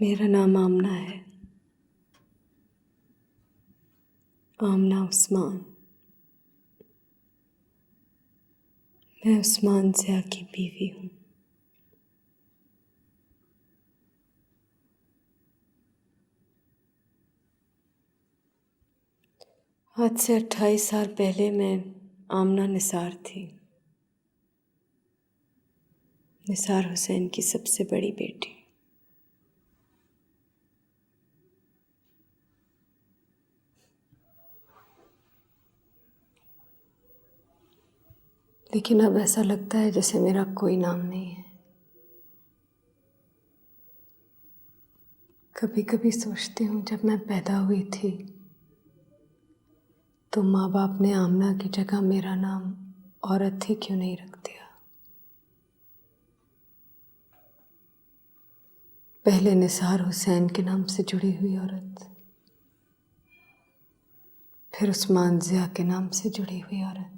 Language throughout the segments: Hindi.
मेरा नाम आमना है। आमना उस्मान। मैं उस्मान ज़िया की बीवी हूँ। आज से 28 साल पहले मैं आमना निसार थी, निसार हुसैन की सबसे बड़ी बेटी। लेकिन अब ऐसा लगता है जैसे मेरा कोई नाम नहीं है। कभी कभी सोचती हूँ, जब मैं पैदा हुई थी तो माँ बाप ने आमना की जगह मेरा नाम औरत ही क्यों नहीं रख दिया। पहले निसार हुसैन के नाम से जुड़ी हुई औरत, फिर उस्मान ज़िया के नाम से जुड़ी हुई औरत।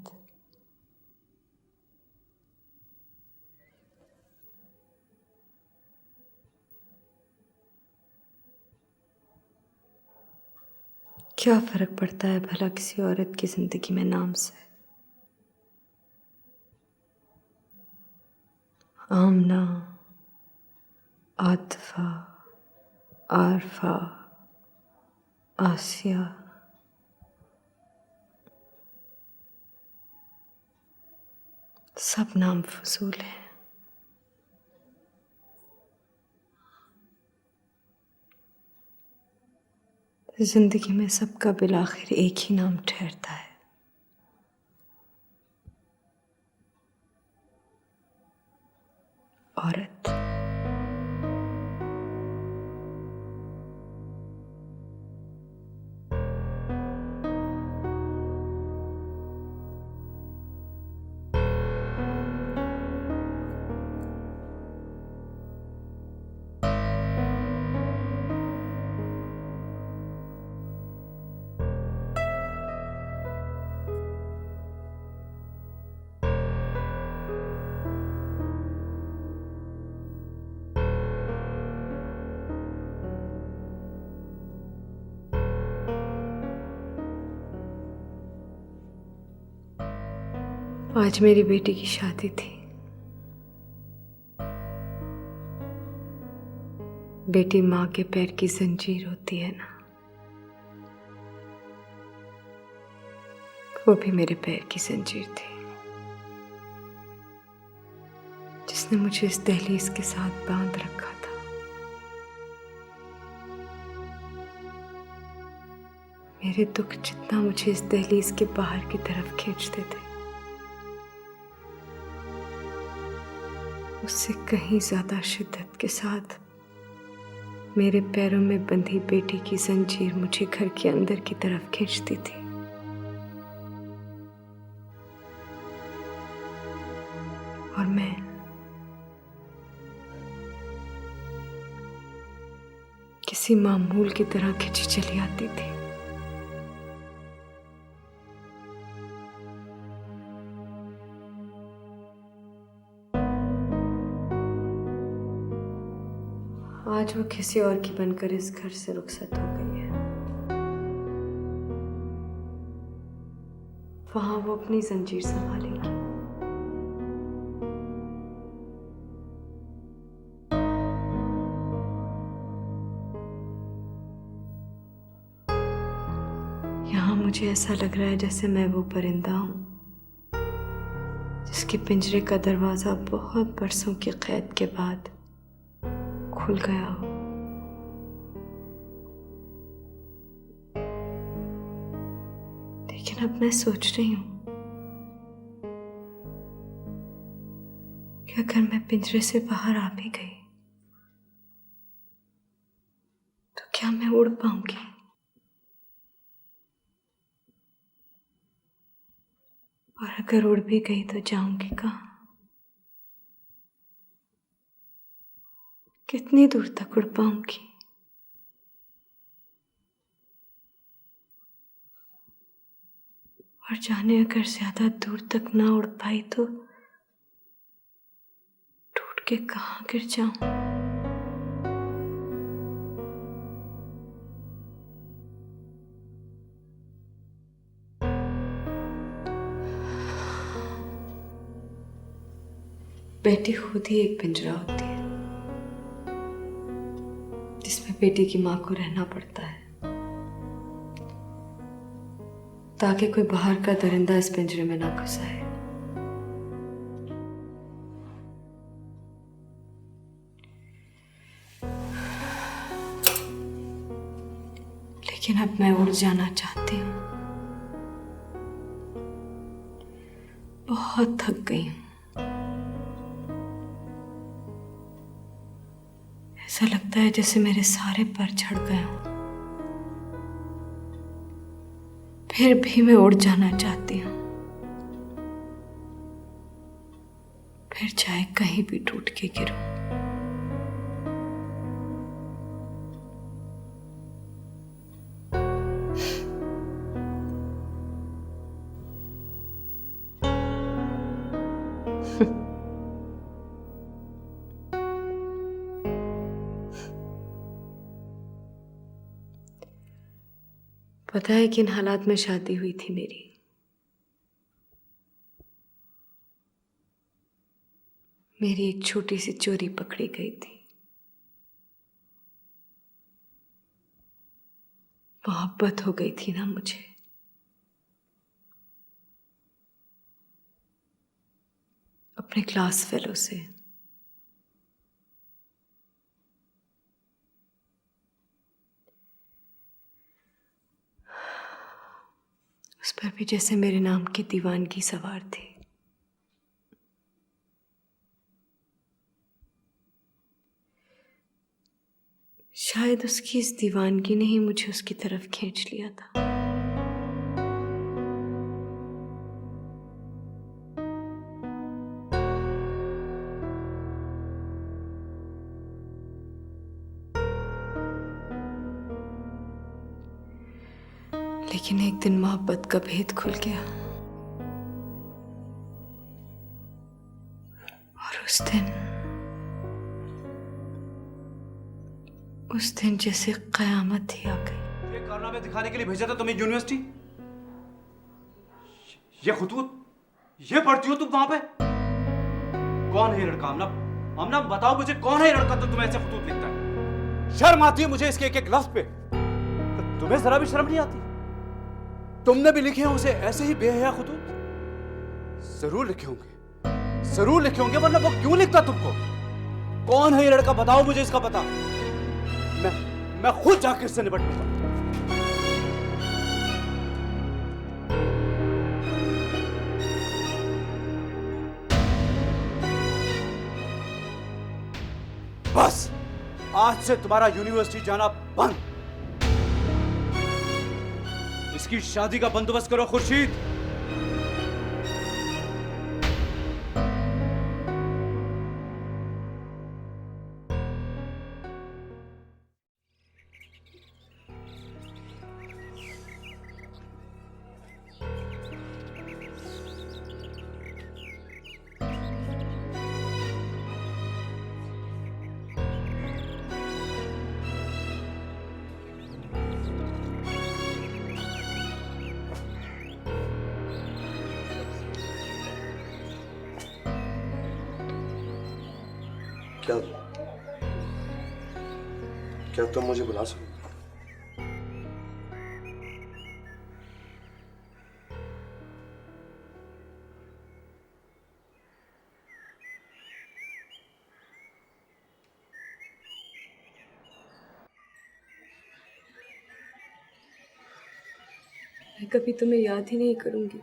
क्या फ़र्क पड़ता है भला किसी औरत की ज़िंदगी में नाम से। आमना, आतिफ़ा, आरफा, आसिया, सब नाम फजूल हैं। ज़िंदगी में सबका बिलाखिर एक ही नाम ठहरता है, औरत। आज मेरी बेटी की शादी थी। बेटी माँ के पैर की जंजीर होती है ना, वो भी मेरे पैर की जंजीर थी, जिसने मुझे इस दहलीज के साथ बांध रखा था। मेरे दुख जितना मुझे इस दहलीज के बाहर की तरफ खींचते थे, उससे कहीं ज्यादा शिद्दत के साथ मेरे पैरों में बंधी बेटी की जंजीर मुझे घर के अंदर की तरफ खींचती थी। और मैं किसी मामूल की तरह खिंची चली आती थी। आज वो किसी और की बनकर इस घर से रुखसत हो गई है। वहां वो अपनी जंजीर संभालेगी। यहाँ मुझे ऐसा लग रहा है जैसे मैं वो परिंदा हूँ जिसके पिंजरे का दरवाजा बहुत बरसों की कैद के बाद खुल गया हो। लेकिन अब मैं सोच रही हूँ कि अगर मैं पिंजरे से बाहर आ भी गई तो क्या मैं उड़ पाऊंगी? और अगर उड़ भी गई तो जाऊंगी कहाँ? कितनी दूर तक उड़ पाऊंगी? और जाने अगर ज्यादा दूर तक ना उड़ पाई तो टूट के कहाँ गिर जाऊं? बेटी खुद ही एक पिंजरा होती है जिसमें बेटी की मां को रहना पड़ता है ताकि कोई बाहर का दरिंदा इस पिंजरे में ना घुस आए। लेकिन अब मैं उड़ जाना चाहती हूँ। बहुत थक गई हूँ। ऐसा लगता है जैसे मेरे सारे पर झड़ गए हों। फिर भी मैं उड़ जाना चाहती हूँ, फिर चाहे कहीं भी टूट के गिरूं। पता है किन हालात में शादी हुई थी मेरी? मेरी एक छोटी सी चोरी पकड़ी गई थी। मोहब्बत हो गई थी ना मुझे। अपने क्लास फेलो से। उस पर भी जैसे मेरे नाम की दीवानगी सवार थी। शायद उसकी इस दीवानगी ने ही मुझे उसकी तरफ खींच लिया था। लेकिन एक दिन मोहब्बत का भेद खुल गया और उस दिन जैसे कयामत ही आ गई। ये कारनामे दिखाने के लिए भेजा था तुम्हें यूनिवर्सिटी? ये खतूत, ये पढ़ती हो तुम वहां पे? कौन है ये लड़का? आमना, आमना बताओ मुझे, कौन है ये लड़का तो तुम्हें ऐसे खतूत लिखता है? शर्म आती है मुझे इसके एक एक लफ्ज पे। तुम्हें जरा भी शर्म नहीं आती? तुमने भी लिखे हैं उसे ऐसे ही बेहया खतूत? जरूर लिखे होंगे, जरूर लिखे होंगे, वरना वो क्यों लिखता तुमको? कौन है ये लड़का? बताओ मुझे इसका पता। मैं खुद जाकर इससे निपट लूंगा। बस आज से तुम्हारा यूनिवर्सिटी जाना बंद। इसकी शादी का बंदोबस्त करो खुर्शीद। क्या तुम मुझे बुला सकते? मैं कभी तुम्हें याद ही नहीं करूंगी।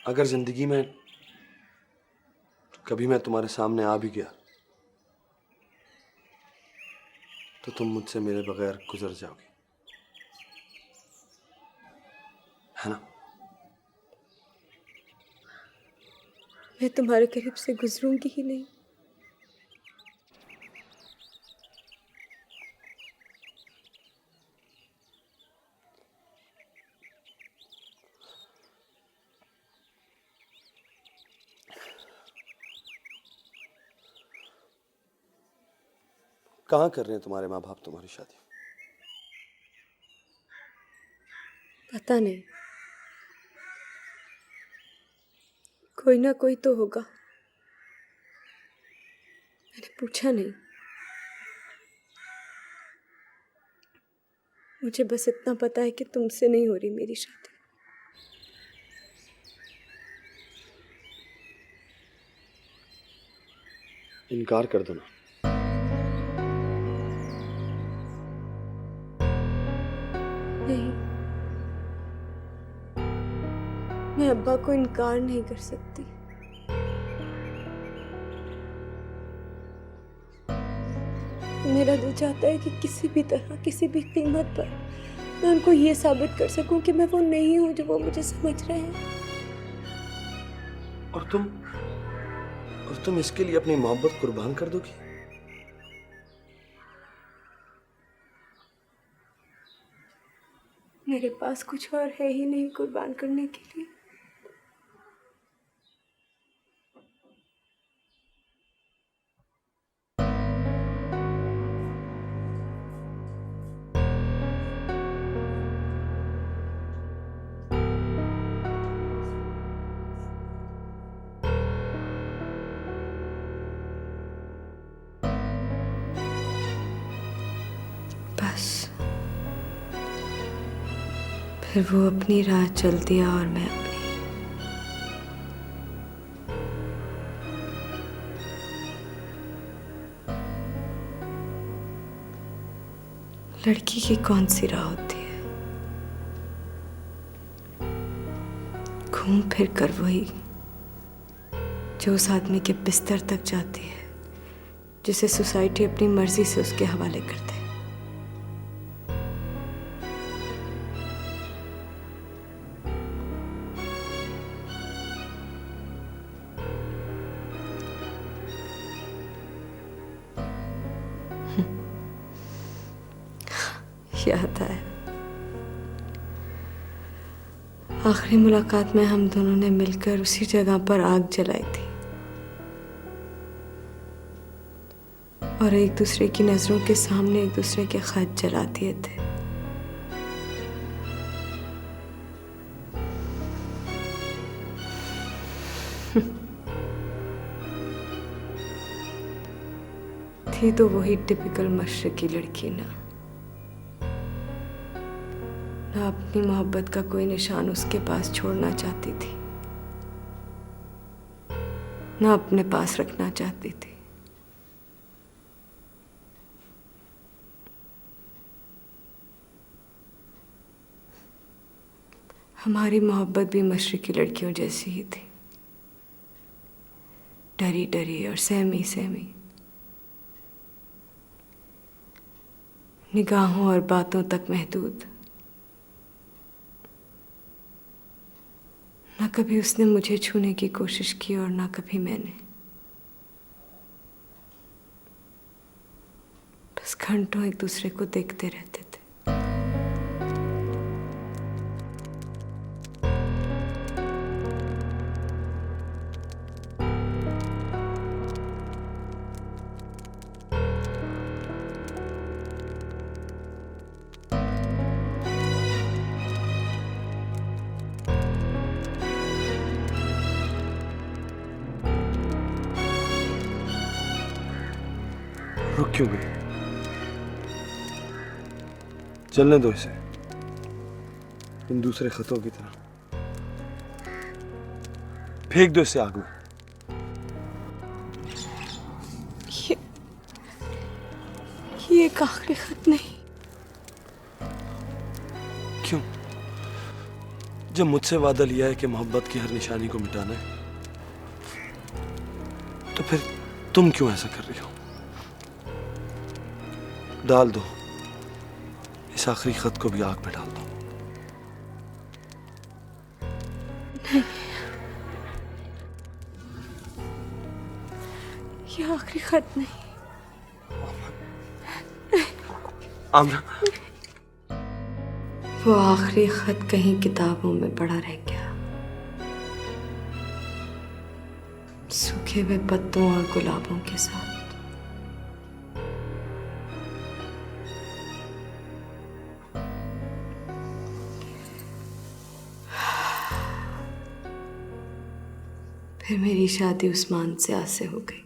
अगर जिंदगी में कभी मैं तुम्हारे सामने आ भी गया तो तुम मुझसे मेरे बगैर गुजर जाओगी, है ना? मैं तुम्हारे करीब से गुजरूंगी ही नहीं। कहाँ कर रहे हैं तुम्हारे माँ बाप तुम्हारी शादी? पता नहीं, कोई ना कोई तो होगा। मैंने पूछा नहीं। मुझे बस इतना पता है कि तुमसे नहीं हो रही मेरी शादी। इनकार कर दो ना। नहीं, मैं अब्बा को इनकार नहीं कर सकती। मेरा दिल चाहता है कि किसी भी तरह, किसी भी कीमत पर मैं उनको ये साबित कर सकूं कि मैं वो नहीं हूं जो वो मुझे समझ रहे हैं। और तुम इसके लिए अपनी मोहब्बत कुर्बान कर दोगी? मेरे पास कुछ और है ही नहीं कुर्बान करने के लिए। बस फिर वो अपनी राह चल दिया और मैं अपनी। लड़की की कौन सी राह होती है? घूम फिर कर वही जो उस आदमी के बिस्तर तक जाती है जिसे सोसाइटी अपनी मर्जी से उसके हवाले कर दे। याद आया, आखिरी मुलाकात में हम दोनों ने मिलकर उसी जगह पर आग जलाई थी और एक दूसरे की नजरों के सामने एक दूसरे के खत जला दिए थे। थी तो वही टिपिकल मशरकी लड़की ना अपनी मोहब्बत का कोई निशान उसके पास छोड़ना चाहती थी, ना अपने पास रखना चाहती थी। हमारी मोहब्बत भी मशरकी लड़कियों जैसी ही थी, डरी डरी और सहमी सहमी, निगाहों और बातों तक महदूद। ना कभी उसने मुझे छूने की कोशिश की और ना कभी मैंने। बस घंटों एक दूसरे को देखते रहते थे। रुक क्यों गई? चलने दो इसे, इन दूसरे खतों की तरह। फेंक दो इसे आग में। ये एक आखिरी खत नहीं। क्यों? जब मुझसे वादा लिया है कि मोहब्बत की हर निशानी को मिटाना है, तो फिर तुम क्यों ऐसा कर रही हो? डाल दो इस आखिरी खत को भी आग में डाल दो। नहीं, ये आखिरी खत नहीं। आमना, वो आखिरी खत कहीं किताबों में पड़ा रह गया, सूखे हुए पत्तों और गुलाबों के साथ। फिर मेरी शादी उस्मान से आसे हो गई।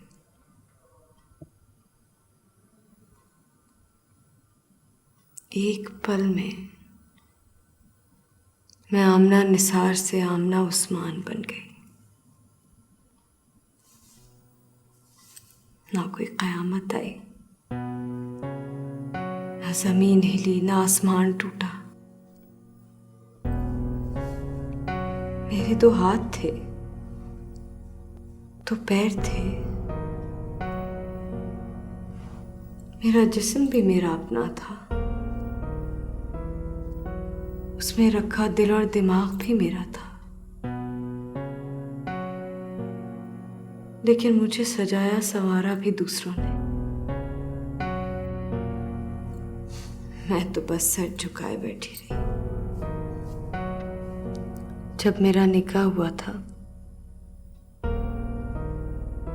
एक पल में मैं आमना निसार से आमना उस्मान बन गई। ना कोई कयामत आई, ना जमीन हिली, ना आसमान टूटा। मेरे दो हाथ थे, दो पैर थे, मेरा जिस्म भी मेरा अपना था, उसमें रखा दिल और दिमाग भी मेरा था। लेकिन मुझे सजाया संवारा भी दूसरों ने। मैं तो बस सर झुकाए बैठी रही। जब मेरा निकाह हुआ था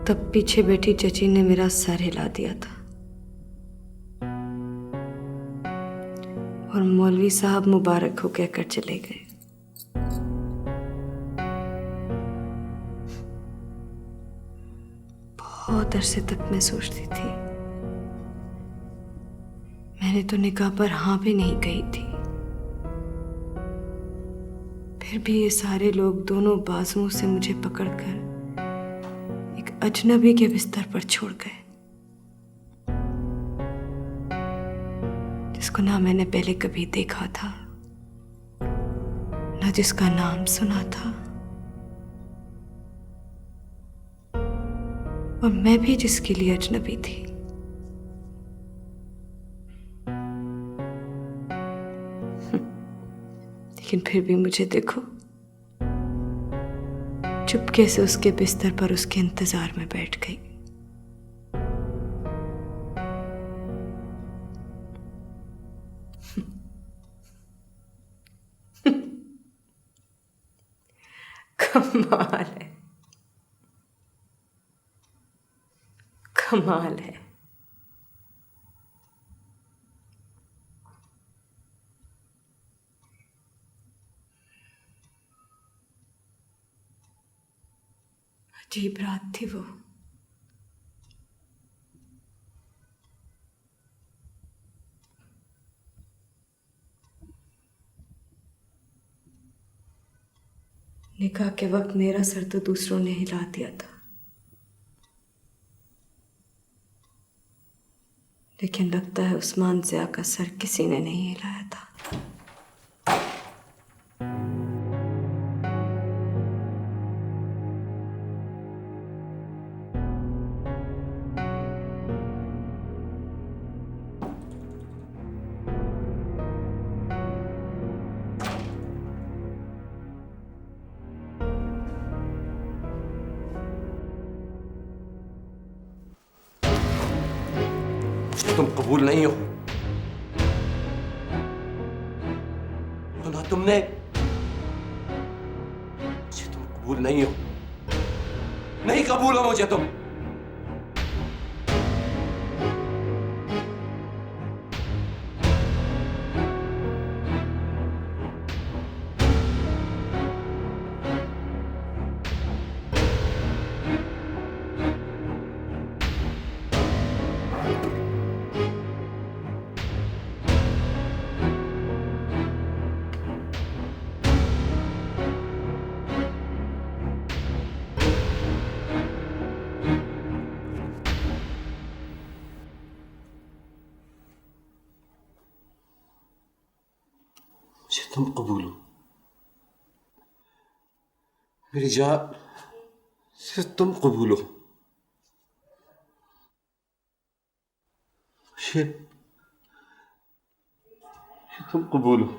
तब पीछे बैठी चची ने मेरा सर हिला दिया था और मौलवी साहब मुबारक हो कहकर चले गए। बहुत अरसे तक मैं सोचती थी, मैंने तो निकाह पर हाँ भी नहीं कही थी, फिर भी ये सारे लोग दोनों बाजुओं से मुझे पकड़कर एक अजनबी के बिस्तर पर छोड़ गए, जिसको ना मैंने पहले कभी देखा था, ना जिसका नाम सुना था, और मैं भी जिसके लिए अजनबी थी। लेकिन फिर भी मुझे देखो, चुपके से उसके बिस्तर पर उसके इंतजार में बैठ गई। कमाल है, कमाल है। अजीब रात थी वो। निकाह के वक्त मेरा सर तो दूसरों ने हिला दिया था, लेकिन लगता है उस्मान ज़िया का सर किसी ने नहीं हिलाया था। तुम कबूल नहीं हो, सुना तुमने? मुझे तुम कबूल नहीं हो, नहीं कबूल हो मुझे तुम। मुझे तुम कबूल हो, मेरी जान, सिर्फ तुम कबूल हो। मुझे तुम कबूल हो।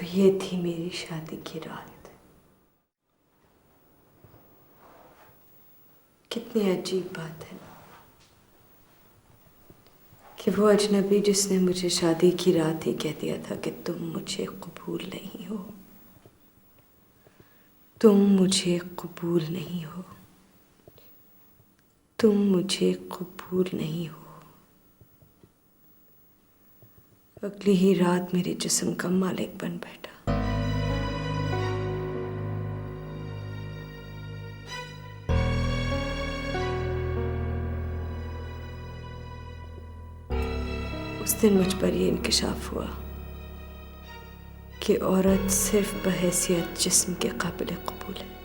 ये थी मेरी शादी की रात। कितनी अजीब बात है ना कि वो अजनबी जिसने मुझे शादी की रात ही कह दिया था कि तुम मुझे कबूल नहीं हो, तुम मुझे कबूल नहीं हो, तुम मुझे कबूल नहीं हो, अगली ही रात मेरे जिस्म का मालिक बन बैठा। उस दिन मुझ पर यह इंकिशाफ हुआ कि औरत सिर्फ बहैसियत जिस्म के काबिल कबूल है।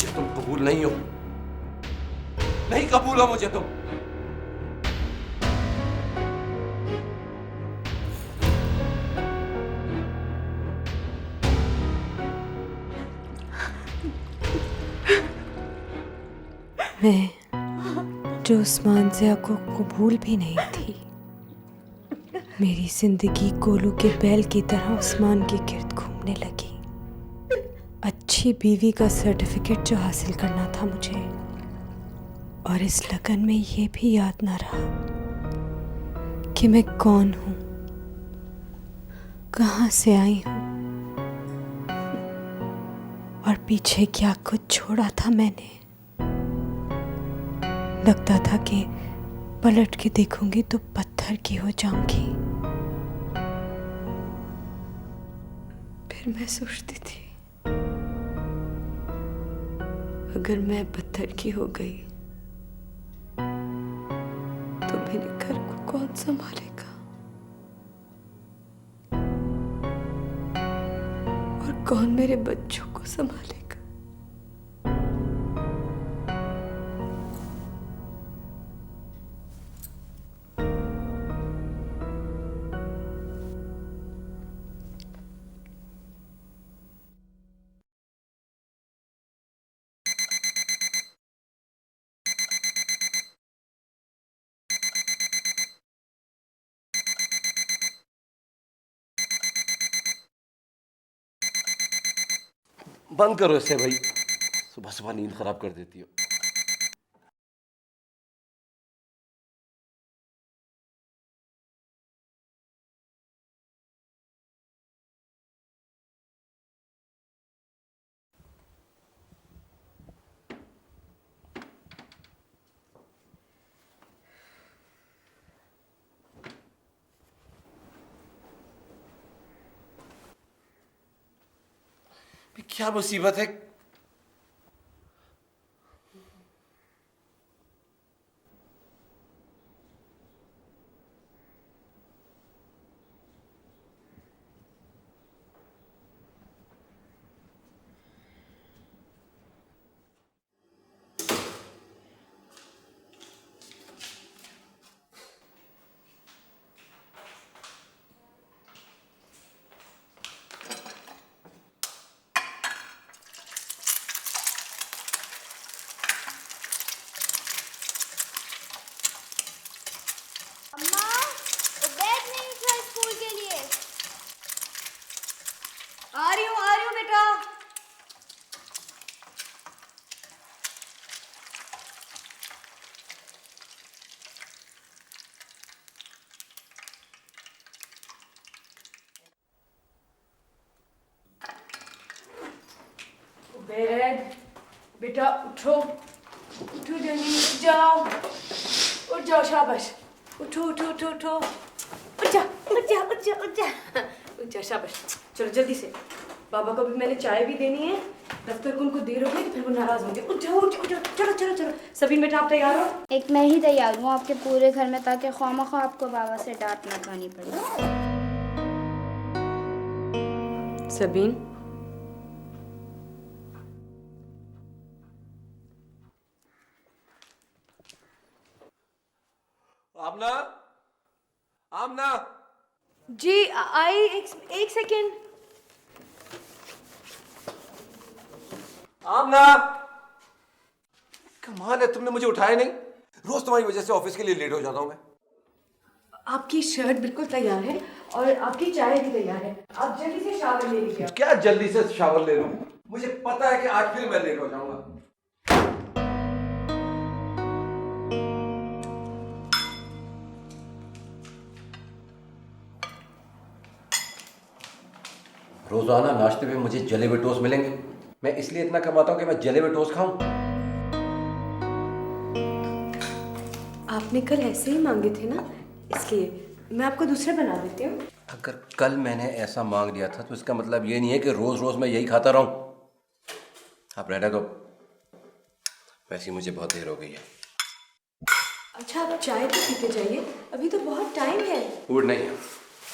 तुम कबूल नहीं हो, नहीं कबूल हो मुझे तुम। मैं जो उस्मान ज़िया को कबूल भी नहीं थी, मेरी जिंदगी गोलू के बैल की तरह उस्मान के गिर्द घूमने लगी। अच्छी बीवी का सर्टिफिकेट जो हासिल करना था मुझे, और इस लगन में ये भी याद ना रहा कि मैं कौन हूँ, कहाँ से आई हूँ, और पीछे क्या कुछ छोड़ा था मैंने। लगता था कि पलट के देखूंगी तो पत्थर की हो जाऊंगी। फिर मैं सोचती थी, अगर मैं पत्थर की हो गई तो मेरे घर को कौन संभालेगा, और कौन मेरे बच्चों को संभालेगा। बंद करो इसे भाई, सुबह सुबह नींद खराब कर देती हो। क्या मुसीबत है? बेरेड, बेटा उठो, उठो जल्दी, उठ जाओ, उठ जाओ, शाबाश, उठो उठो उठो उठो, उठ जा उठ जा उठ जा उठ जा उठ जा, शाबाश। चलो जल्दी से, बाबा को भी मैंने चाय भी देनी है, दफ्तर को उनको देर हो गई तो फिर वो नाराज होंगे। उठ जाओ उठ जाओ, चलो चलो चलो। सबीन बेटा आप तैयार हो? एक मैं ही तैयार हूँ आपके पूरे घर में, ताकि ख्वामख्वाह आपको बाबा से डांट ना खानी पड़े। सबीन, आमना, आमना। जी आई, एक सेकेंड। आमना, कमाल है, तुमने मुझे उठाया नहीं। रोज तुम्हारी वजह से ऑफिस के लिए लेट हो जाता हूँ मैं। आपकी शर्ट बिल्कुल तैयार है और आपकी चाय भी तैयार है, आप जल्दी से शावर ले लीजिए। क्या जल्दी से शावर ले लूं? मुझे पता है कि आज फिर मैं लेट हो जाऊंगा। रोजाना नाश्ते में मुझे जले हुए टोस्ट मिलेंगे। मैं इसलिए इतना कमाता हूँ कि मैं जले हुए टोस्ट खाऊं। आपने कल ऐसे ही मांगे थे ना, इसलिए मैं आपको दूसरे बना देती हूँ। अगर कल मैंने ऐसा मांग लिया था तो इसका मतलब ये नहीं है कि रोज रोज मैं यही खाता रहूं। आप रहने दो, वैसे ही मुझे बहुत देर हो गई है। अच्छा आप चाय तो पीते जाइए, अभी तो बहुत टाइम है। मूड नहीं है,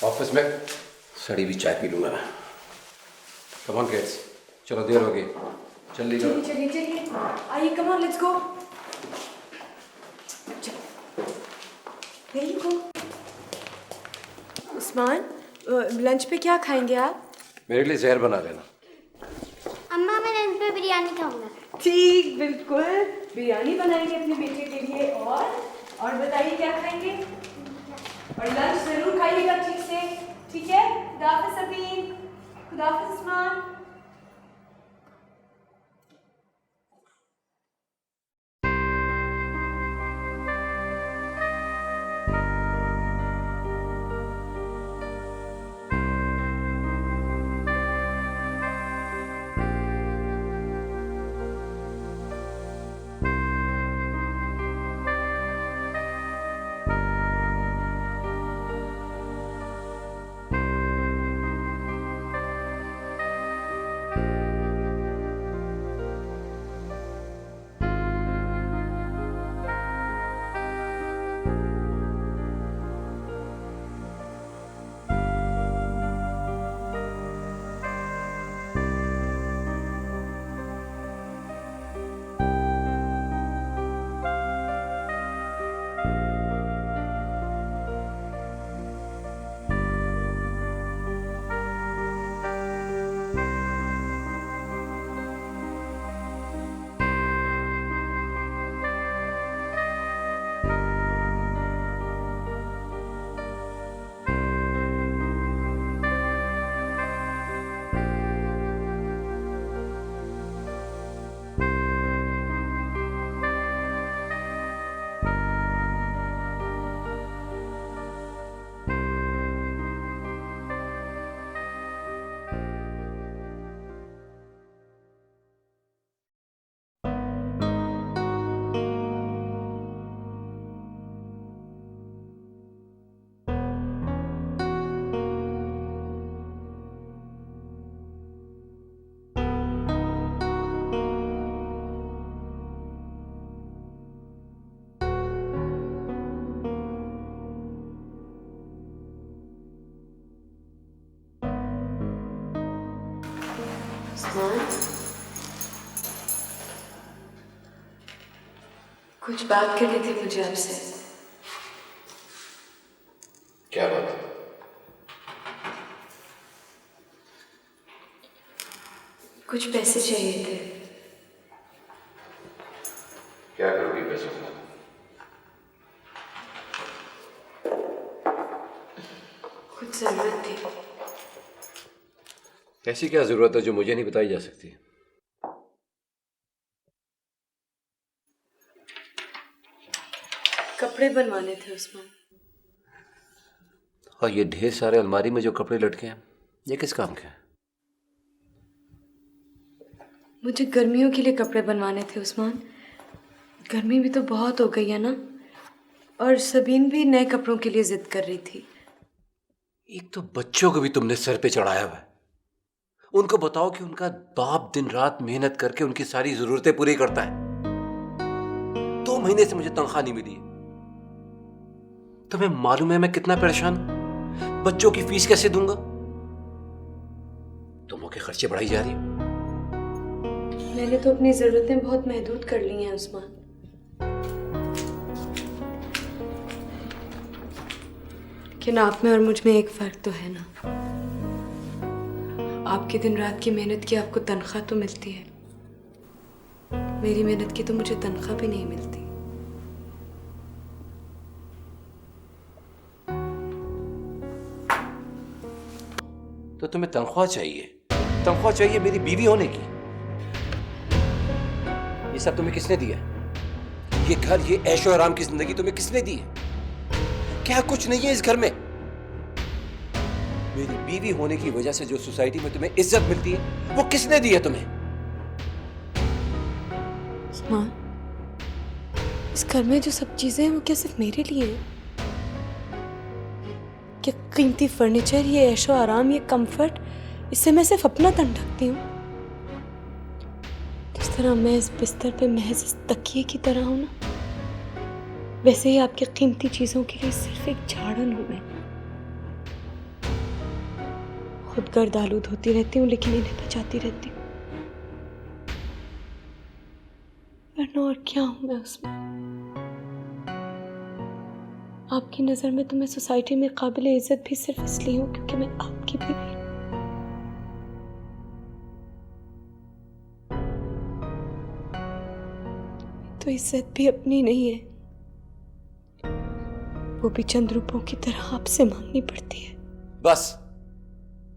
ऑफिस में सड़ी हुई चाय पी लूंगा मैं। कम ऑन किड्स, चलो देर हो गई, जल्दी करो। चलिए चलिए चलिए, आइए, come on let's go. There you go. Usman, lunch पे क्या खाएंगे आप? मेरे लिए जहर बना देना। अम्मा मैं लंच पे बिरयानी खाऊंगा। ठीक, बिल्कुल बिरयानी बनाएंगे अपने बेटे के लिए। और बताइए क्या खाएंगे? और लंच जरूर खाइएगा ठीक से, ठीक है? खुदा हाफिज़ सबीन, खुदा हाफिज़ उस्मान। कुछ बात करनी थी मुझे आपसे। क्या बात है? कुछ पैसे चाहिए थे। क्या करोगी पैसों का? कुछ जरूरत थी। ऐसी क्या जरूरत है जो मुझे नहीं बताई जा सकती? कपड़े बनवाने थे उस्मान। और ये ढेर सारे अलमारी में जो कपड़े लटके हैं, ये किस काम के हैं? मुझे गर्मियों के लिए कपड़े बनवाने थे उस्मान। गर्मी भी तो बहुत हो गई है ना, और सबीन भी नए कपड़ों के लिए जिद कर रही थी। एक तो बच्चों को भी तुमने सर पे चढ़ाया हुआ है। उनको बताओ कि उनका बाप दिन रात मेहनत करके उनकी सारी जरूरतें पूरी करता है। 2 महीने से मुझे तनख्वाह नहीं मिली है। तुम्हें मालूम है मैं कितना परेशान हूं? बच्चों की फीस कैसे दूंगा? तुमों के खर्चे बढ़ाई जा रही हो। मैंने तो अपनी जरूरतें बहुत महदूद कर ली हैं उस्मान। लेकिन आप में और मुझ में एक फर्क तो है ना। आपकी दिन रात की मेहनत की आपको तनख्वाह तो मिलती है, मेरी मेहनत की तो मुझे तनख्वाह भी नहीं मिलती। तो तुम्हें तनख्वाह चाहिए? तनख्वाह चाहिए मेरी बीवी होने की? ये सब तुम्हें किसने दिया? ये घर, ये ऐशो आराम की जिंदगी तुम्हें किसने दी है? क्या कुछ नहीं है इस घर में? मेरी बीवी होने की वजह से जो सोसाइटी में तुम्हें इज्जत मिलती है वो किसने दी है तुम्हें? उस्मान, इस घर में जो सब चीजें हैं वो क्या सिर्फ मेरे लिए हैं? क्या कीमती फर्नीचर, ये ऐशो आराम, ये कंफर्ट, इससे मैं सिर्फ अपना तन ढकती हूँ? जिस तरह मैं इस बिस्तर पे महज इस तकिए की तरह हूं ना, वैसे ही आपकी कीमती चीजों के लिए सिर्फ एक झाड़न हूं मैं। खुद गर्द आलूद होती रहती हूँ लेकिन इन्हें बचाती रहती हूँ। वरना और क्या हूं मैं उसमें? आपकी नजर में तो मैं सोसाइटी में काबिल इज्जत भी सिर्फ इसलिए हूं क्योंकि मैं आपकी बीवी हूं। तो इज्जत भी अपनी नहीं है, वो भी चंद रुपयों की तरह आपसे मांगनी पड़ती है। बस,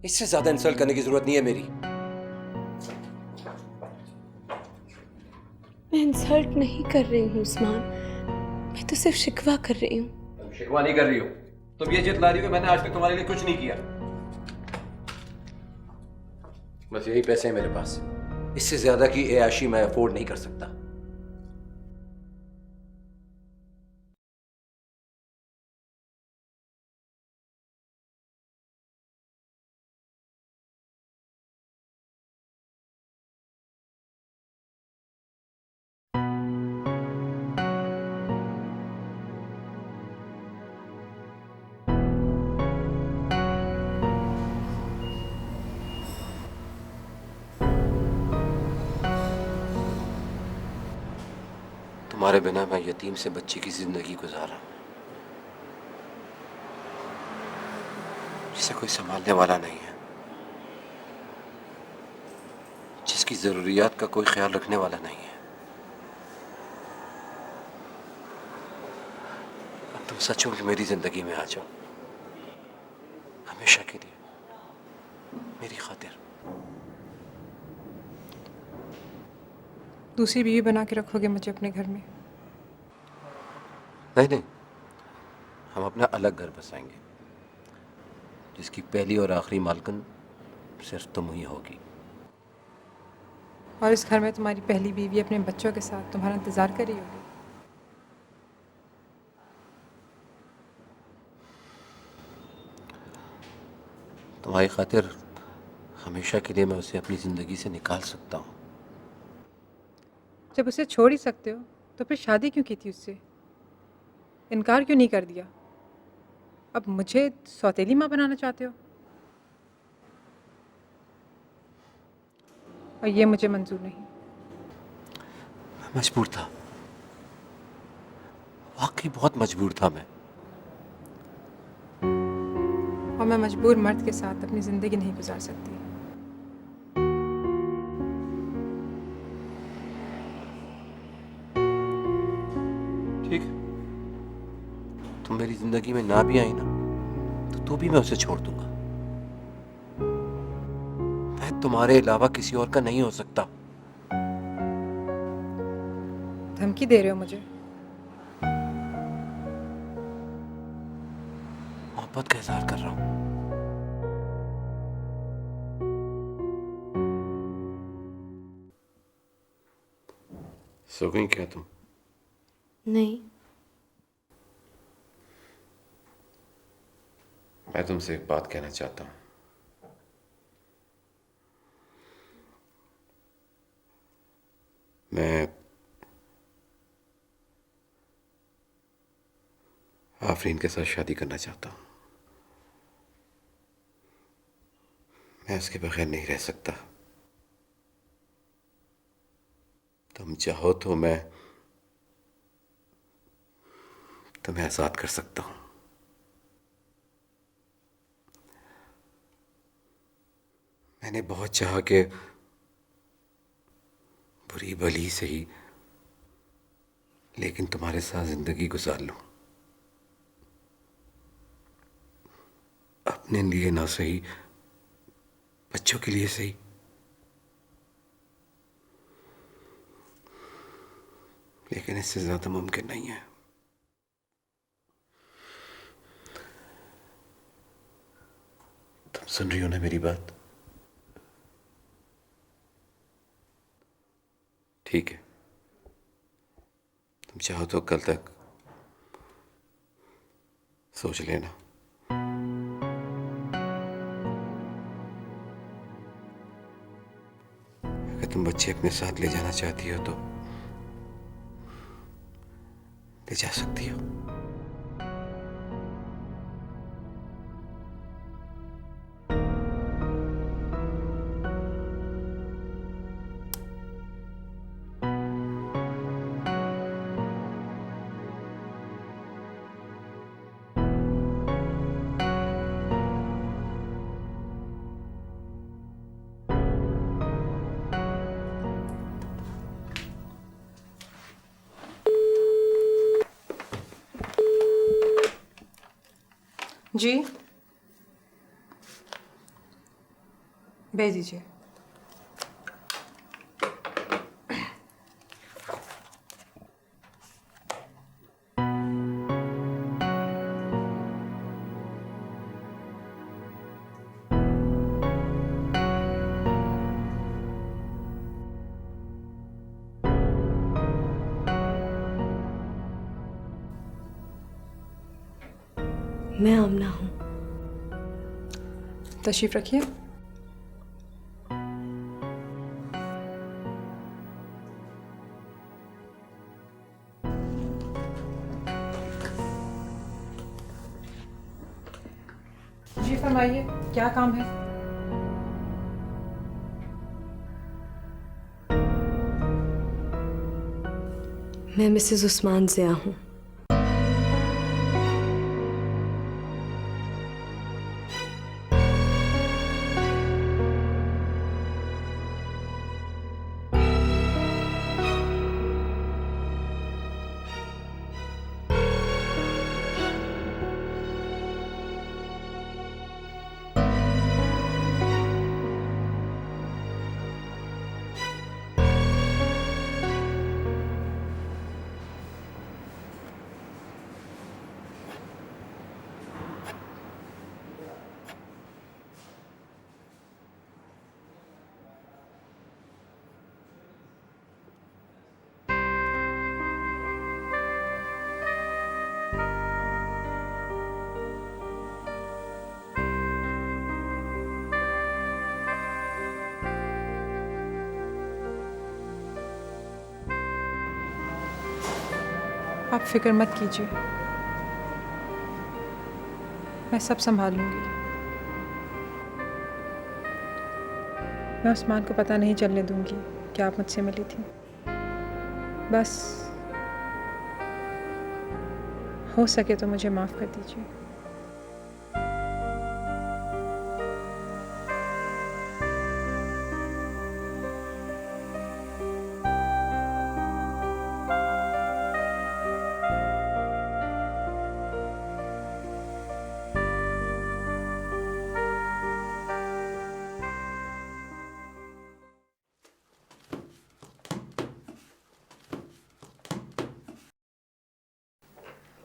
इससे ज्यादा इंसल्ट करने की जरूरत नहीं है मेरी। मैं इंसल्ट नहीं कर रही हूँ उस्मान, मैं तो सिर्फ शिकवा कर रही हूँ। तुम शिकवा नहीं कर रही हो, तुम ये जिद ला रही हो कि मैंने आज तक तुम्हारे लिए कुछ नहीं किया। बस यही पैसे हैं मेरे पास, इससे ज्यादा की ऐशी मैं अफोर्ड नहीं कर सकता। तुम्हारे बिना मैं यतीम से बच्चे की जिंदगी गुजारा, जिसे कोई संभालने वाला नहीं है, जिसकी जरूरियात का कोई ख्याल रखने वाला नहीं है। अब तुम सचो कि मेरी जिंदगी में आ जाओ, हमेशा के लिए, मेरी खातिर। दूसरी बीवी बना के रखोगे मुझे अपने घर में? नहीं नहीं, हम अपना अलग घर बसाएंगे, जिसकी पहली और आखिरी मालकिन सिर्फ तुम ही होगी। और इस घर में तुम्हारी पहली बीवी अपने बच्चों के साथ तुम्हारा इंतजार कर रही होगी। तुम्हारी खातिर हमेशा के लिए मैं उसे अपनी जिंदगी से निकाल सकता हूँ। जब उसे छोड़ ही सकते हो तो फिर शादी क्यों की थी उससे? इनकार क्यों नहीं कर दिया? अब मुझे सौतेली माँ बनाना चाहते हो, और ये मुझे मंजूर नहीं। मैं मजबूर था, वाकई बहुत मजबूर था मैं। और मैं मजबूर मर्द के साथ अपनी ज़िंदगी नहीं गुजार सकती। ठीक है, तुम मेरी जिंदगी में ना भी आई ना तो भी मैं उसे छोड़ दूंगा। मैं तुम्हारे अलावा किसी और का नहीं हो सकता। धमकी दे रहे हो मुझे? मोहब्बत का इजहार कर रहा हूं। सो गई क्या तुम? नहीं, मैं तुमसे एक बात कहना चाहता हूं। मैं आफरीन के साथ शादी करना चाहता हूं। मैं उसके बगैर नहीं रह सकता। तुम चाहो तो मैं तुम्हें आजाद कर सकता हूं। मैंने बहुत चाहा कि बुरी भली सही, लेकिन तुम्हारे साथ जिंदगी गुजार लूं। अपने लिए ना सही, बच्चों के लिए सही। लेकिन इससे ज्यादा मुमकिन नहीं है। तुम सुन रही हो ना मेरी बात? ठीक है, तुम चाहो तो कल तक सोच लेना। अगर तुम बच्चे अपने साथ ले जाना चाहती हो तो ले जा सकती हो। जी, भेज दीजिए। मैं आमना हूँ। तशरीफ रखिए। जी फरमाइए, क्या काम है? मैं मिसेस उस्मान ज़िया हूँ। आप फिक्र मत कीजिए, मैं सब संभाल लूंगी। मैं उस्मान को पता नहीं चलने दूंगी कि आप मुझसे मिली थी। बस हो सके तो मुझे माफ़ कर दीजिए।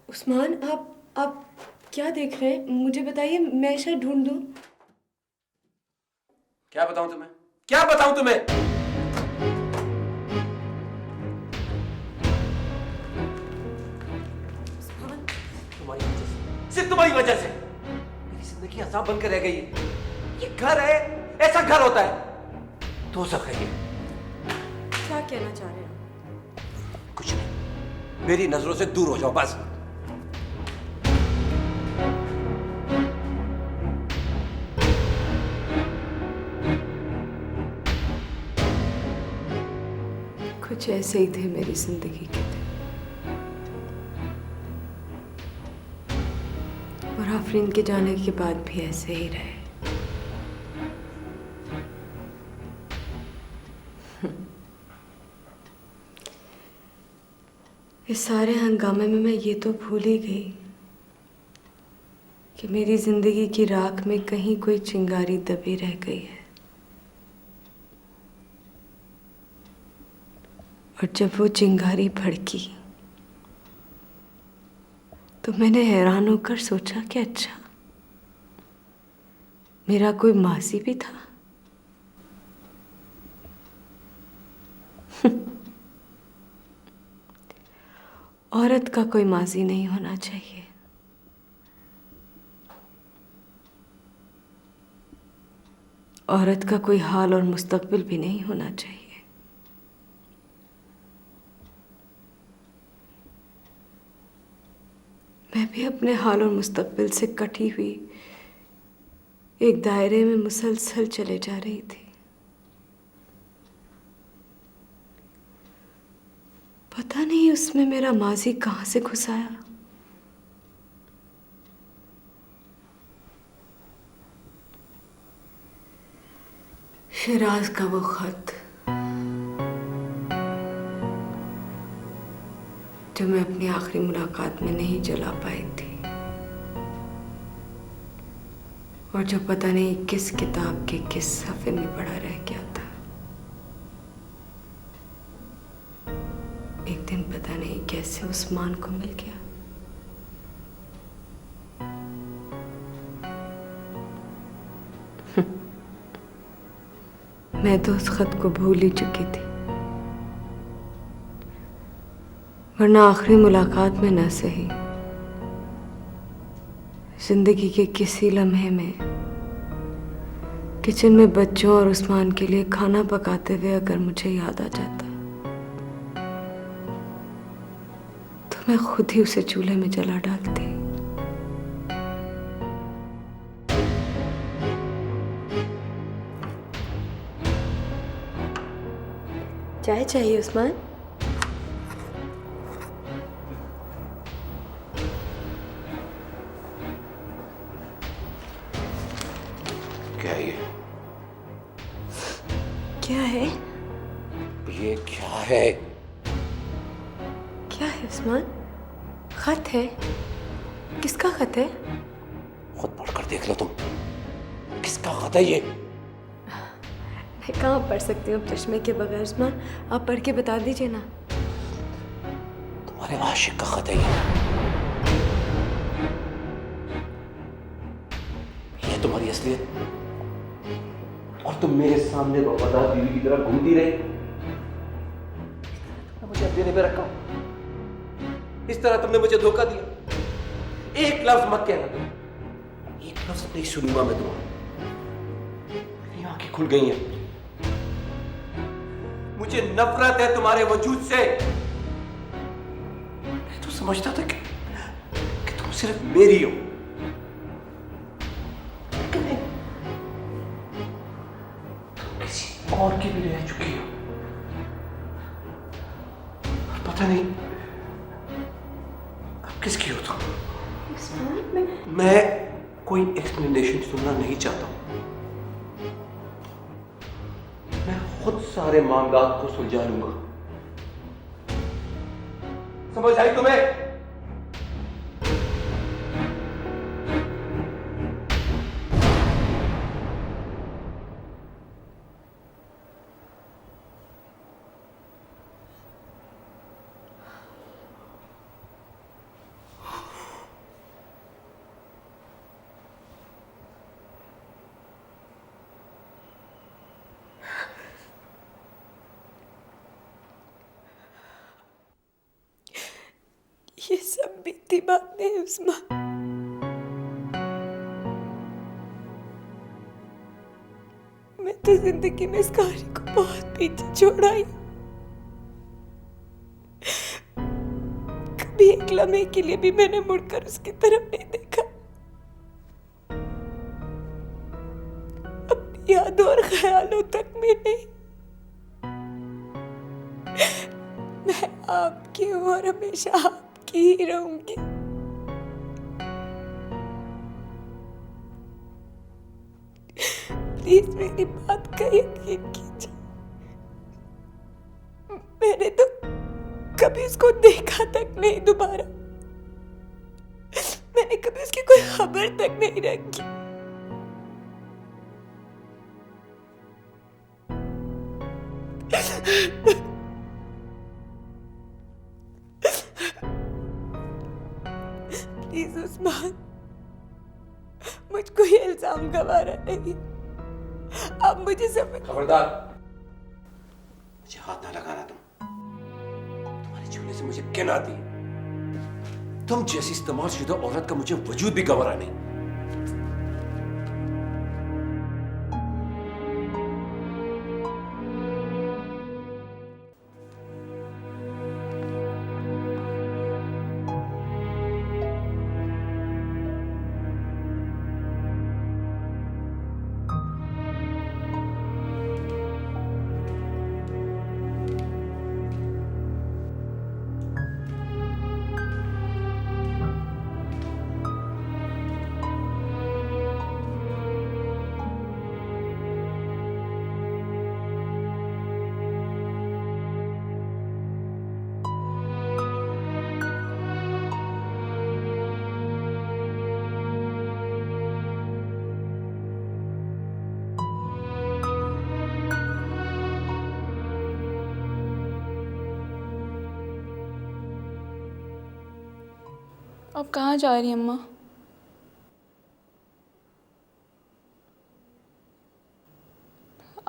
उस्मान, आप क्या देख रहे हैं? मुझे बताइए, मैं शायद ढूंढ दूं। क्या बताऊं तुम्हें? क्या बताऊं तुम्हें? तुम्हारी वजह से मेरी जिंदगी अजाब बनकर रह गई है। ये घर है, ऐसा घर होता है, दोज़ख है ये। क्या कहना चाह रहे हो? कुछ नहीं, मेरी नजरों से दूर हो जाओ बस। कुछ ऐसे ही थे मेरी जिंदगी के दिन, और आफरीन के जाने के बाद भी ऐसे ही रहे। इस सारे हंगामे में मैं ये तो भूल ही गई कि मेरी जिंदगी की राख में कहीं कोई चिंगारी दबी रह गई है। और जब वो चिंगारी भड़की तो मैंने हैरान होकर सोचा कि अच्छा, मेरा कोई मासी भी था। औरत का कोई माजी नहीं होना चाहिए। औरत का कोई हाल और मुस्तकबिल भी नहीं होना चाहिए। मैं भी अपने हाल और मुस्तकबिल से कटी हुई एक दायरे में मुसलसल चले जा रही थी। पता नहीं उसमें मेरा माजी कहाँ से घुस आया। शिराज का वो खत जो मैं अपनी आखिरी मुलाकात में नहीं जला पाई थी, और जो पता नहीं किस किताब के किस सफ़े में पड़ा रह गया था। एक दिन पता नहीं कैसे उस्मान को मिल गया। मैं तो उस खत को भूल ही चुकी थी, वरना आखिरी मुलाकात में न सही, जिंदगी के किसी लम्हे में किचन में बच्चों और उस्मान के लिए खाना पकाते हुए अगर मुझे याद आ जाता तो मैं खुद ही उसे चूल्हे में जला डालती। चाय चाहिए उस्मान? क्या है ये? क्या है? ये क्या है? क्या है उस्मान? खत है? किसका खत है? खुद पढ़कर देख लो तुम, किसका खत है ये? मैं कहाँ पढ़ सकती हूँ चश्मे के बगैर उस्मान? आप पढ़ के बता दीजिए ना। तुम्हारे आशिक का खत है ये तुम्हारी असलियत, और तुम मेरे सामने वफादार बीवी की तरह घूमती रही। मुझे अंधेरे में रखा, इस तरह तुमने मुझे धोखा दिया। एक लफ्ज मत कहना तुम, एक लफ्ज नहीं सुनूंगा मैं तुम्हारा। मेरी आंखें खुल गई हैं, मुझे नफरत है तुम्हारे वजूद से। मैं तो समझता था कि तुम सिर्फ मेरी हो, लेकिन नहीं, तुम किसी और की भी रह चुकी हो। और पता नहीं अब किसकी हो तुम। मैं कोई एक्सप्लेनेशन सुनना नहीं चाहता हूं। मैं खुद सारे मामलात को सुलझा लूंगा। समझ आई तुम्हें? ये सब बीती बातें हैं उस्मान। तो जिंदगी में इस कहानी को बहुत पीछे छोड़ आई। कभी एक लम्हे के लिए भी मैंने मुड़कर उसकी तरफ नहीं देखा। अपनी यादों और ख्यालों तक में नहीं। मैं आपकी हूं और हमेशा आपकी ही रहूंगी। प्लीज मेरी बात का यकीन कीजिए। मैंने तो कभी उसको देखा तक नहीं दोबारा। मैंने कभी उसकी कोई खबर तक नहीं रखी। प्लीज उस्मान, मुझको ये इल्जाम गवारा नहीं। आप मुझे समझ। खबरदार, मुझे हाथ ना लगाना। तुम्हारे छूने से मुझे किन आती है। तुम जैसी इस्तेमालशुदा औरत का मुझे वजूद भी गवारा नहीं। अब कहाँ जा रही हैं अम्मा?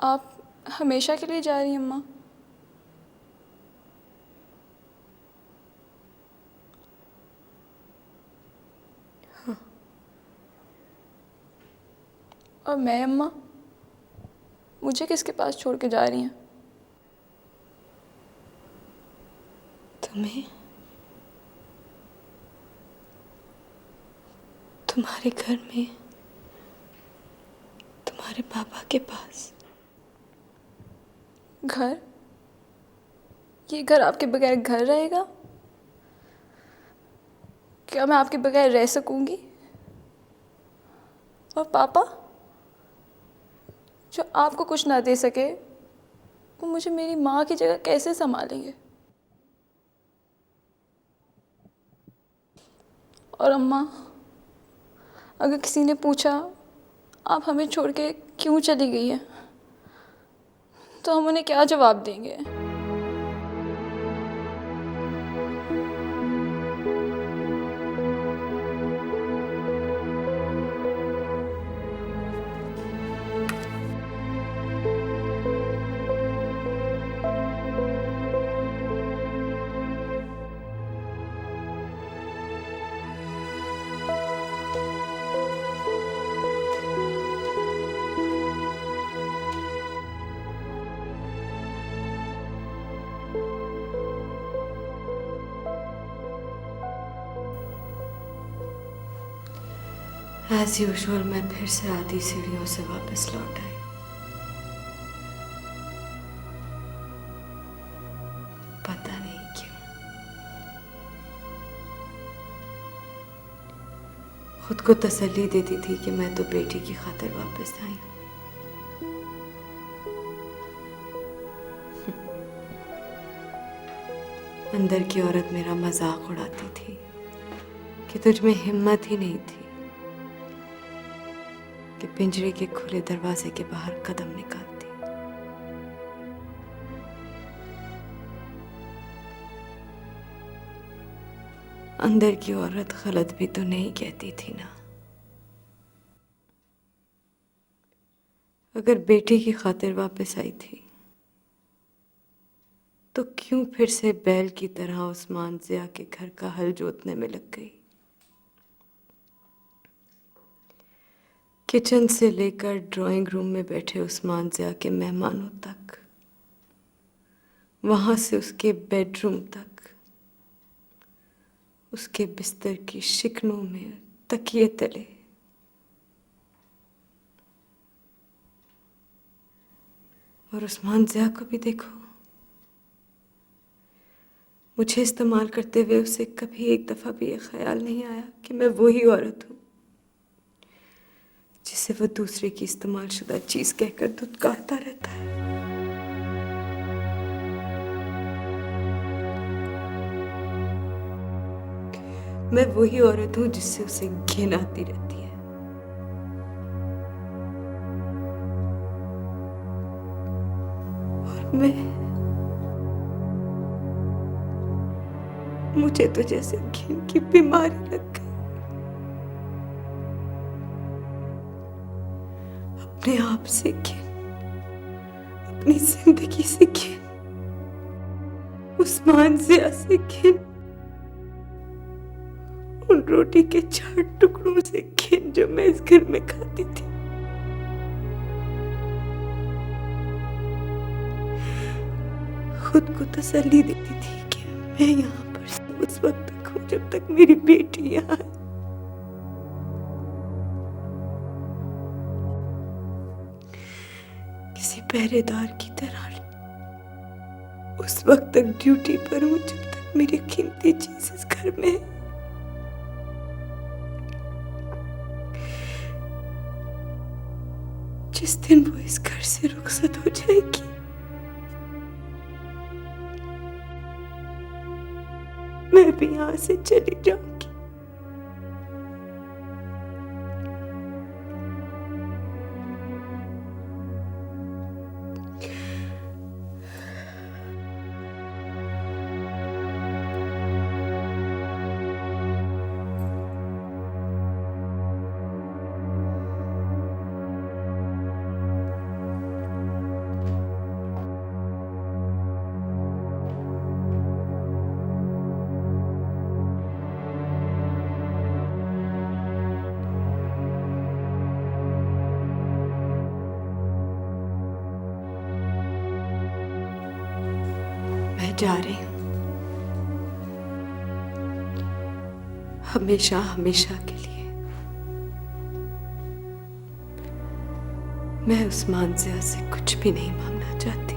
आप हमेशा के लिए जा रही हैं अम्मा? हाँ। और मैं अम्मा, मुझे किसके पास छोड़ के जा रही हैं? तुम्हें तुम्हारे घर में, तुम्हारे पापा के पास। घर? ये घर आपके बगैर घर रहेगा? क्या मैं आपके बगैर रह सकूंगी? और पापा जो आपको कुछ ना दे सके, वो मुझे मेरी माँ की जगह कैसे संभालेंगे? और अम्मा, अगर किसी ने पूछा आप हमें छोड़ के क्यों चली गई है, तो हम उन्हें क्या जवाब देंगे? एज यूजुअल मैं फिर से आधी सीढ़ियों से वापस लौट आई। पता नहीं क्यों। खुद को तसल्ली देती थी कि मैं तो बेटी की खातिर वापस आई हूं। अंदर की औरत मेरा मजाक उड़ाती थी कि तुझ में हिम्मत ही नहीं थी कि पिंजरे के खुले दरवाजे के बाहर कदम निकालती। अंदर की औरत गलत भी तो नहीं कहती थी ना। अगर बेटी की खातिर वापस आई थी तो क्यों फिर से बैल की तरह उस्मान जिया के घर का हल जोतने में लग गई? किचन से लेकर ड्राइंग रूम में बैठे उस्मान ज़िया के मेहमानों तक, वहां से उसके बेडरूम तक, उसके बिस्तर की शिकनों में, तकिए तले, और उस्मान ज़िया को भी देखो। मुझे इस्तेमाल करते हुए उसे कभी एक दफा भी ये ख्याल नहीं आया कि मैं वही औरत हूं जिसे वो दूसरे की इस्तेमाल शुदा चीज कहकर धुतकारता रहता है। मैं वही औरत हूं जिससे उसे घिन आती रहती है। और मुझे तो जैसे घिन की बीमारी लग गई। अपने आप से घिन, अपनी जिंदगी से घिन, उस्मान ज़िया से घिन, उन रोटी के 4 टुकड़ों से घिन जो मैं इस घर में खाती थी। खुद को तसल्ली देती थी कि मैं यहाँ पर सिर्फ उस वक्त तक हूँ जब तक मेरी बेटी यहाँ है। किसी पहरेदार की तरह उस वक्त तक ड्यूटी पर हूँ जब तक मेरी कीमती चीज इस घर में है। जिस दिन वो इस घर से रुखसत हो जाएगी, मैं भी यहां से चली जाऊंगी। जा रही हूं, हमेशा हमेशा के लिए। मैं उस्मान ज़िया से कुछ भी नहीं मांगना चाहती,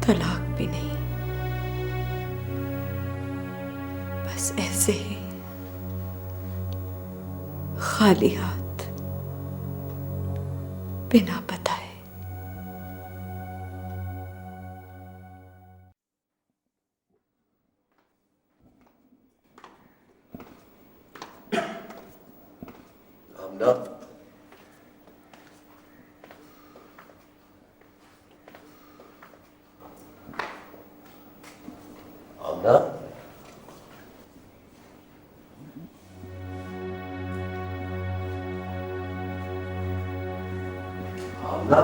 तलाक भी नहीं, बस ऐसे ही खाली हाथ, बिना बताए। आमना, आमना, आमना,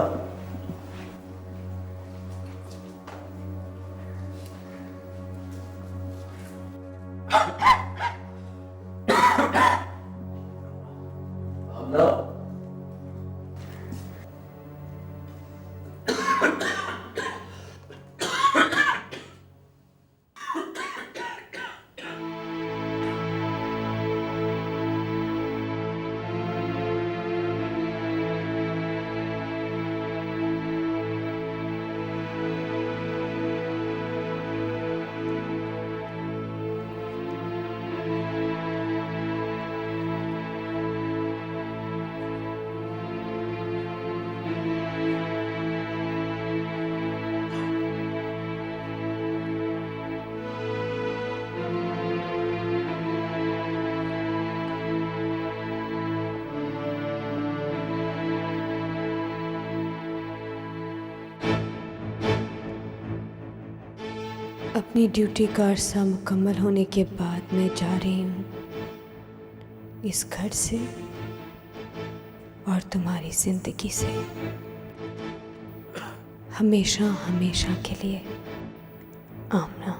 आमना, अपनी ड्यूटी का अरसा मुकम्मल होने के बाद मैं जा रही हूँ इस घर से और तुम्हारी जिंदगी से, हमेशा हमेशा के लिए। आमना।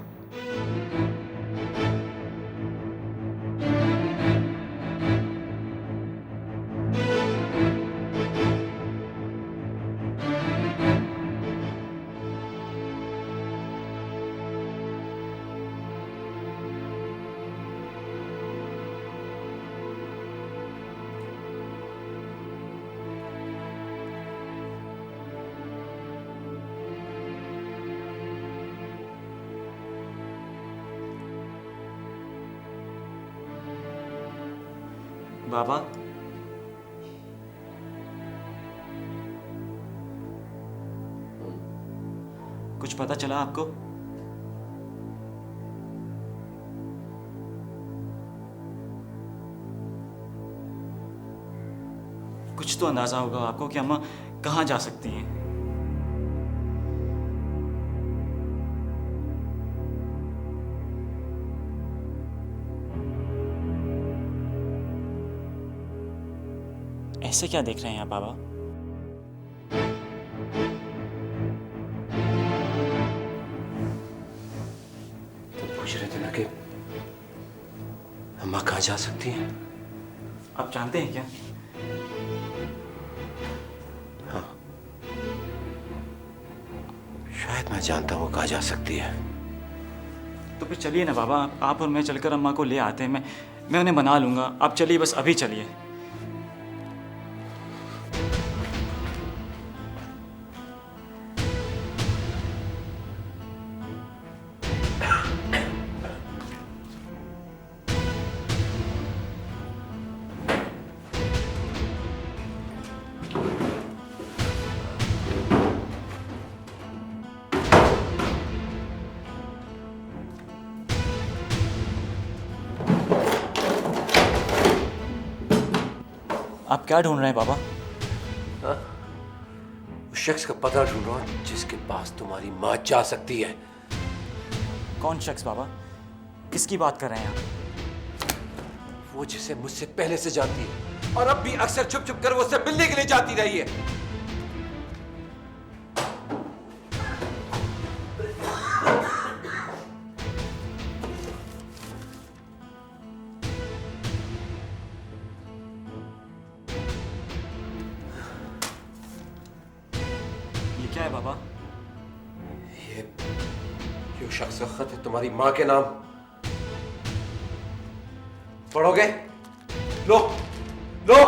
बाबा, कुछ पता चला आपको? कुछ तो अंदाजा होगा आपको कि अम्मा कहाँ जा सकती हैं। ऐसे क्या देख रहे हैं आप बाबा? तुम पूछ रहे थे ना कि अम्मा कहाँ जा सकती हैं? आप जानते हैं क्या? हाँ, शायद मैं जानता हूँ कहाँ जा सकती है। तो फिर चलिए ना बाबा, आप और मैं चलकर अम्मा को ले आते हैं। मैं उन्हें मना लूंगा। आप चलिए, बस अभी चलिए। आप क्या ढूंढ रहे हैं बाबा? उस शख्स का पता ढूंढ रहा हूं जिसके पास तुम्हारी माँ जा सकती है। कौन शख्स बाबा? किसकी बात कर रहे हैं आप? वो जिसे मुझसे पहले से जानती है और अब भी अक्सर छुप छुप कर वो उससे मिलने के लिए जाती रही है। ये क्या है बाबा? ये शख्स का खत है तुम्हारी माँ के नाम। पढ़ोगे? लो लो।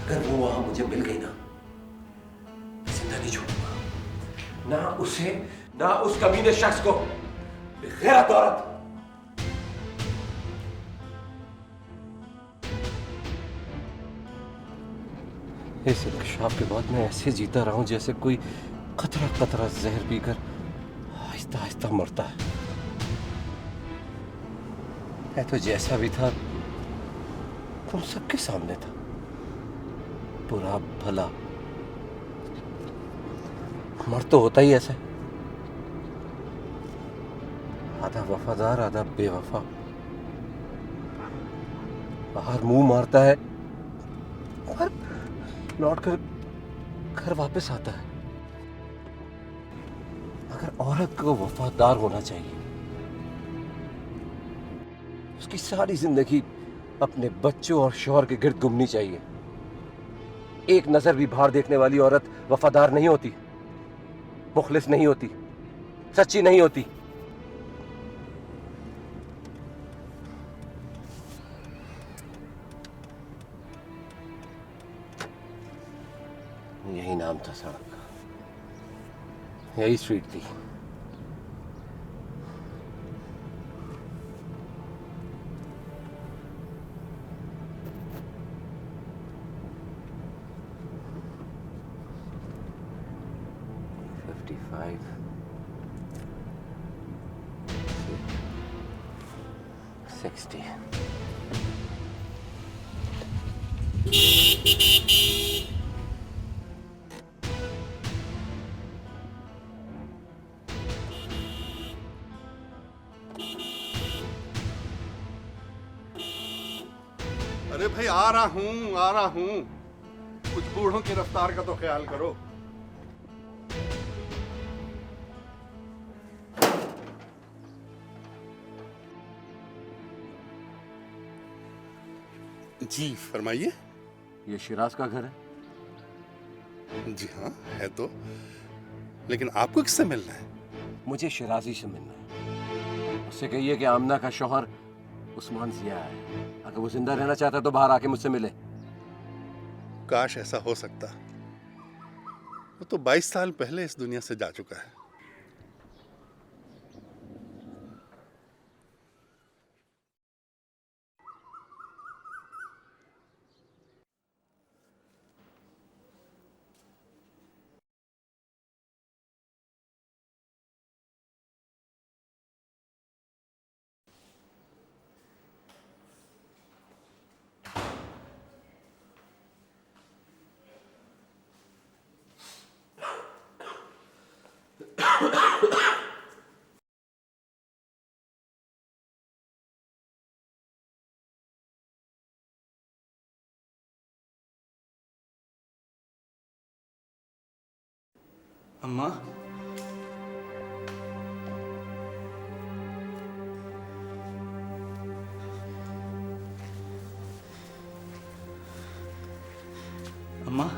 अगर वो वहां मुझे मिल गई ना, जिंदा नहीं छोड़ूंगा। ना उसे, ना उस कमीने शख्स को। बेगैरत औरत। इस इंकशाफ के बाद मैं ऐसे जीता रहा हूं जैसे कोई कतरा कतरा जहर पीकर आहिस्ता आहिस्ता मरता है। मैं तो जैसा भी था तुम सबके सामने था, बुरा भला। मर्द तो होता ही ऐसा, आधा वफादार आधा बेवफा। बाहर मुंह मारता है और लौट कर घर वापस आता है। अगर औरत को वफादार होना चाहिए, उसकी सारी जिंदगी अपने बच्चों और शौहर के गिर्द घूमनी चाहिए। एक नजर भी बाहर देखने वाली औरत वफादार नहीं होती, मुखलिस नहीं होती, सच्ची नहीं होती। यही नाम था सड़क का, यही स्ट्रीट थी। $60. अरे भाई आ रहा हूँ। कुछ बूढ़ों की रफ्तार का तो ख्याल करो। जी फरमाइए। ये शिराज का घर है? जी हाँ है तो, लेकिन आपको किससे मिलना है? मुझे शिराजी से मिलना है। उससे कहिए कि आमना का शौहर उस्मान जिया है। अगर वो जिंदा रहना चाहता है तो बाहर आके मुझसे मिले। काश ऐसा हो सकता। वो तो 22 साल पहले इस दुनिया से जा चुका है। अम्मा अम्मा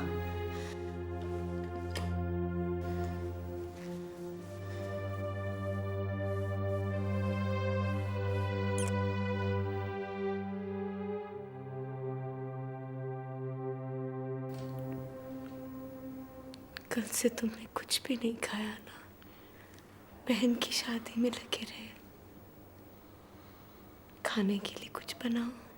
कल से तुमने कुछ भी नहीं खाया ना। बहन की शादी में लगे रहे। खाने के लिए कुछ बनाओ।